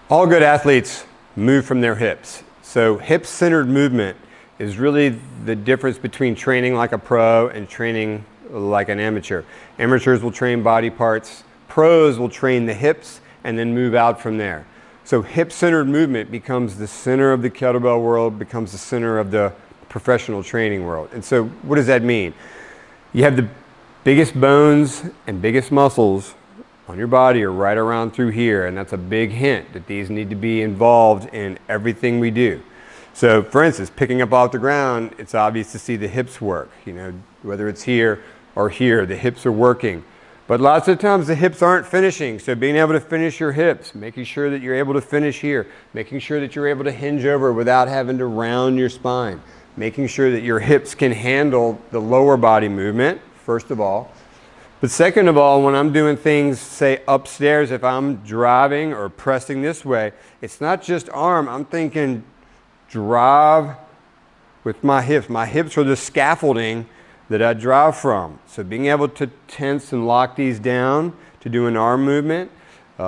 All good athletes move from their hips. So hip-centered movement is really the difference between training like a pro and training like an amateur. Amateurs will train body parts. Pros will train the hips and then move out from there. So hip-centered movement becomes the center of the kettlebell world, becomes the center of the professional training world. And so what does that mean? You have the biggest bones and biggest muscles on your body are right around through here, and that's a big hint that these need to be involved in everything we do. So for instance, picking up off the ground, it's obvious to see the hips work. You know, whether it's here or here, the hips are working. But lots of times the hips aren't finishing, so being able to finish your hips, making sure that you're able to finish here, making sure that you're able to hinge over without having to round your spine, making sure that your hips can handle the lower body movement, first of all. But second of all, when I'm doing things, say upstairs, if I'm driving or pressing this way, it's not just arm, I'm thinking drive with my hips. My hips are the scaffolding that I drive from. So being able to tense and lock these down to do an arm movement, you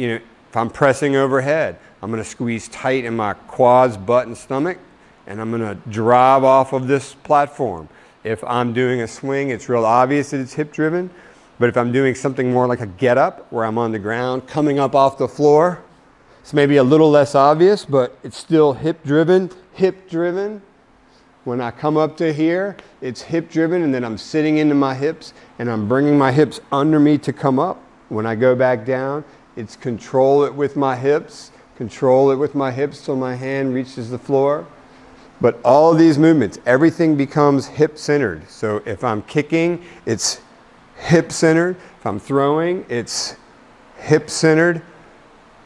know, if I'm pressing overhead, I'm going to squeeze tight in my quads, butt, and stomach, and I'm going to drive off of this platform. If I'm doing a swing, it's real obvious that it's hip driven. But if I'm doing something more like a get up, where I'm on the ground, coming up off the floor, it's maybe a little less obvious, but it's still hip driven, hip driven. When I come up to here, it's hip driven, and then I'm sitting into my hips, and I'm bringing my hips under me to come up. When I go back down, it's control it with my hips till my hand reaches the floor. But all of these movements, everything becomes hip-centered. So if I'm kicking, it's hip-centered. If I'm throwing, it's hip-centered.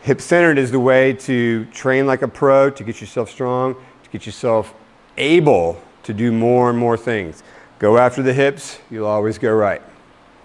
Hip-centered is the way to train like a pro, to get yourself strong, to get yourself able to do more and more things. Go after the hips, you'll always go right.